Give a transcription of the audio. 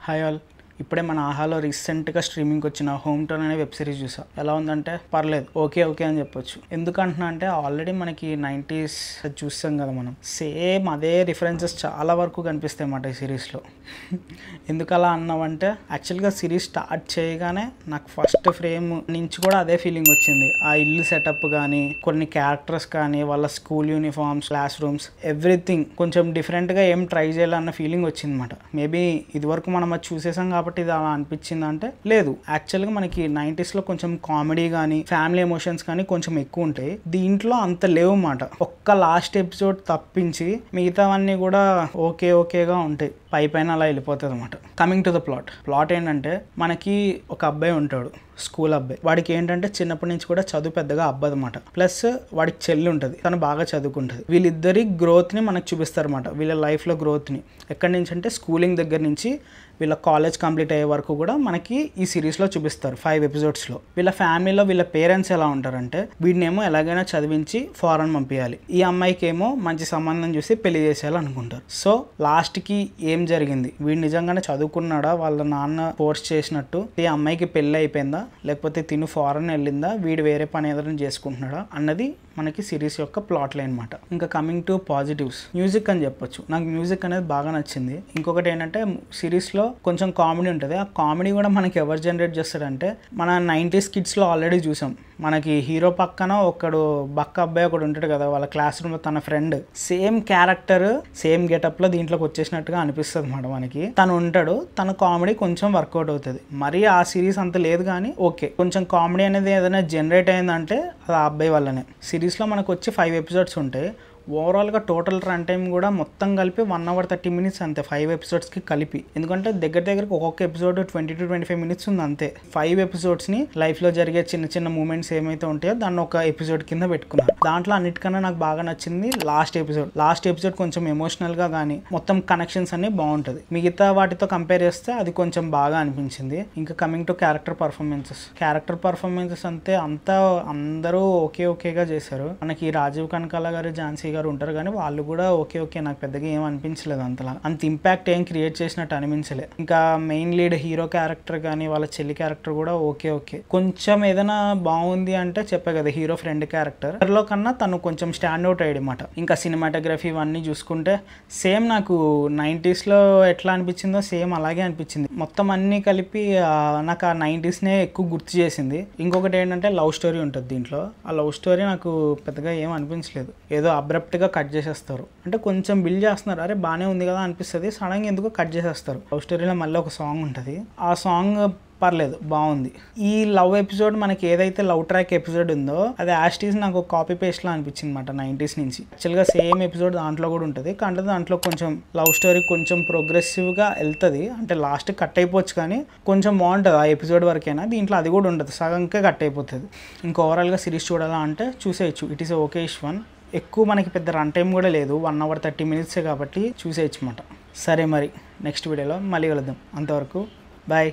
Hi all. ఇప్పుడే మన ఆహాలో రీసెంట్గా స్ట్రీమింగ్కి వచ్చిన హోమ్ టర్న్ అనే వెబ్ సిరీస్ చూసా. ఎలా ఉందంటే పర్లేదు, ఓకే అని చెప్పొచ్చు. ఎందుకంటున్నా అంటే ఆల్రెడీ మనకి 90s చూస్తాం కదా మనం, సేమ్ అదే రిఫరెన్సెస్ చాలా వరకు కనిపిస్తాయి అన్నమాట ఈ సిరీస్లో. ఎందుకు అలా అన్నామంటే యాక్చువల్గా సిరీస్ స్టార్ట్ చేయగానే నాకు ఫస్ట్ ఫ్రేమ్ నుంచి కూడా అదే ఫీలింగ్ వచ్చింది. ఆ ఇల్లు సెటప్ కానీ, కొన్ని క్యారెక్టర్స్ కానీ, వాళ్ళ school uniforms, class rooms, everything కొంచెం డిఫరెంట్గా ఏం ట్రై చేయాలన్న ఫీలింగ్ వచ్చింది అనమాట. మేబీ ఇదివరకు మనం అది చూసేసాం కాబట్టి ఇది అలా అనిపించింది అంటే లేదు. యాక్చువల్గా మనకి 90sలో కొంచెం కామెడీ కానీ, ఫ్యామిలీ ఎమోషన్స్ కానీ కొంచెం ఎక్కువ ఉంటాయి. దీంట్లో అంత లేవు అన్నమాట. ఒక్క లాస్ట్ ఎపిసోడ్ తప్పించి మిగతావన్నీ కూడా ఓకేగా ఉంటాయి. పైన అలా వెళ్ళిపోతుంది అనమాట. కమింగ్ టు ద ప్లాట్ ఏంటంటే మనకి ఒక అబ్బాయి ఉంటాడు, స్కూల్ అబ్బాయి. వాడికి ఏంటంటే చిన్నప్పటి నుంచి కూడా చదువు పెద్దగా అబ్బదు అనమాట. ప్లస్ వాడికి చెల్లి ఉంటుంది, తను బాగా చదువుకుంటుంది. వీళ్ళిద్దరి గ్రోత్ని మనకు చూపిస్తారు అనమాట, వీళ్ళ లైఫ్లో గ్రోత్ని. ఎక్కడి నుంచి అంటే స్కూలింగ్ దగ్గర నుంచి వీళ్ళ కాలేజ్ కంప్లీట్ అయ్యే వరకు కూడా మనకి ఈ సిరీస్లో చూపిస్తారు 5 ఎపిసోడ్స్లో. వీళ్ళ ఫ్యామిలీలో వీళ్ళ పేరెంట్స్ ఎలా ఉంటారంటే వీడినేమో ఎలాగైనా చదివించి ఫారెన్ పంపించాలి, ఈ అమ్మాయికి ఏమో మంచి సంబంధం చూసి పెళ్లి చేసేయాలి అనుకుంటారు. సో లాస్ట్కి ఏం జరిగింది, వీడు నిజంగానే చదువుకున్నాడా, వాళ్ళ నాన్న ఫోర్స్ చేసినట్టు, ఈ అమ్మాయికి పెళ్ళి అయిపోయిందా, లేకపోతే తిను ఫారెన్ వెళ్ళిందా, వీడు వేరే పని ఏదైనా చేసుకుంటున్నాడా అన్నది మనకి సిరీస్ యొక్క ప్లాట్ లైన్ అనమాట. ఇంకా కమింగ్ టు పాజిటివ్స్, మ్యూజిక్ అని చెప్పొచ్చు. నాకు మ్యూజిక్ అనేది బాగా నచ్చింది. ఇంకొకటి ఏంటంటే సిరీస్లో కొంచెం కామెడీ ఉంటుంది. ఆ కామెడీ కూడా మనకి ఎవరు జనరేట్ చేస్తాడంటే మన 90s కిడ్స్లో ఆల్రెడీ చూసాం. మనకి హీరో పక్కన ఒకడు బక్క అబ్బాయి ఒకడు ఉంటాడు కదా, వాళ్ళ క్లాస్ రూమ్లో తన ఫ్రెండ్, సేమ్ క్యారెక్టర్ సేమ్ గెటప్లో దీంట్లోకి వచ్చేసినట్టుగా అనిపిస్తుంది అన్నమాట మనకి. తను ఉంటాడు, తన కామెడీ కొంచెం వర్కౌట్ అవుతుంది. మరి ఆ సిరీస్ అంత లేదు కానీ ఓకే, కొంచెం కామెడీ అనేది ఏదైనా జనరేట్ అయిందంటే అది ఆ అబ్బాయి వల్లనే. సిరీస్లో మనకు వచ్చి 5 ఎపిసోడ్స్ ఉంటాయి. ఓవరాల్గా టోటల్ రన్ టైం కూడా మొత్తం కలిపి 1 hour 30 minutes అంతే, 5 ఎపిసోడ్స్కి కలిపి. ఎందుకంటే దగ్గరికి ఒక్కొక్క ఎపిసోడ్ 20 to 25 minutes ఉంది అంతే. 5 ఎపిసోడ్స్ని లైఫ్లో జరిగే చిన్న మూమెంట్స్ ఏమైతే ఉంటాయో దాన్ని ఒక ఎపిసోడ్ కింద పెట్టుకున్నారు. దాంట్లో అన్నిటికన్నా నాకు బాగా నచ్చింది లాస్ట్ ఎపిసోడ్ కొంచెం ఎమోషనల్గా కానీ మొత్తం కనెక్షన్స్ అన్ని బాగుంటుంది. మిగతా వాటితో కంపేర్ చేస్తే అది కొంచెం బాగా అనిపించింది. ఇంకా కమింగ్ టు క్యారెక్టర్ పర్ఫార్మెన్సెస్ అంతే, అందరూ ఓకేగా చేశారు. మనకి రాజీవ్ కనకాల గారు, ఝాన్సీ గారు ఉంటారు కానీ వాళ్ళు కూడా ఓకే, నాకు పెద్దగా ఏం అనిపించలేదు, అంత ఇంపాక్ట్ ఏం క్రియేట్ చేసినట్టు అనిపించలేదు. ఇంకా మెయిన్ లీడ్ హీరో క్యారెక్టర్ కానీ వాళ్ళ చెల్లి క్యారెక్టర్ కూడా ఓకే. కొంచెం ఏదైనా బాగుంది అంటే చెప్పే కదా, హీరో ఫ్రెండ్ క్యారెక్టర్ లో కన్నా తను కొంచెం స్టాండ్ అవుట్ అయ్యమాట. ఇంకా సినిమాటోగ్రఫీ ఇవన్నీ చూసుకుంటే సేమ్ నాకు 90sలో ఎట్లా అనిపించిందో సేమ్ అలాగే అనిపించింది. మొత్తం అన్ని కలిపి నాకు ఆ 90sనే ఎక్కువ గుర్తు చేసింది. ఇంకొకటి ఏంటంటే లవ్ స్టోరీ ఉంటుంది దీంట్లో. ఆ లవ్ స్టోరీ నాకు పెద్దగా ఏం అనిపించలేదు, ఏదో అబ్రప్ట్గా కట్ చేసేస్తారు. అంటే కొంచెం బిల్డ్ చేస్తున్నారు, అరే బాగానే ఉంది కదా అనిపిస్తుంది, సడన్గా ఎందుకో కట్ చేసేస్తారు. లవ్ స్టోరీలో మళ్ళీ ఒక సాంగ్ ఉంటుంది, ఆ సాంగ్ పర్లేదు బాగుంది. ఈ లవ్ ఎపిసోడ్ మనకి ఏదైతే లవ్ ట్రాక్ ఎపిసోడ్ ఉందో అది యాస్టీస్ నాకు కాపీ పేస్ట్ లా అనిపించింది అనమాట 90s నుంచి. యాక్చువల్గా సేమ్ ఎపిసోడ్ దాంట్లో కూడా ఉంటుంది, కానీ దాంట్లో కొంచెం లవ్ స్టోరీ కొంచెం ప్రోగ్రెసివ్గా వెళ్తుంది. అంటే లాస్ట్ కట్ అయిపోవచ్చు కానీ కొంచెం బాగుంటుంది ఆ ఎపిసోడ్ వరకైనా. దీంట్లో అది కూడా ఉండదు, సగంకే కట్ అయిపోతుంది. ఇంకా ఓవరాల్గా సిరీస్ చూడాలా అంటే చూసేయచ్చు. It is okayish one. ఎక్కువ మనకి పెద్ద రన్ టైం కూడా లేదు, 1 hour 30 minutes కాబట్టి చూసేయచ్చు అన్నమాట. సరే మరి నెక్స్ట్ వీడియోలో మళ్ళీ కలుద్దాం. అంతవరకు బాయ్.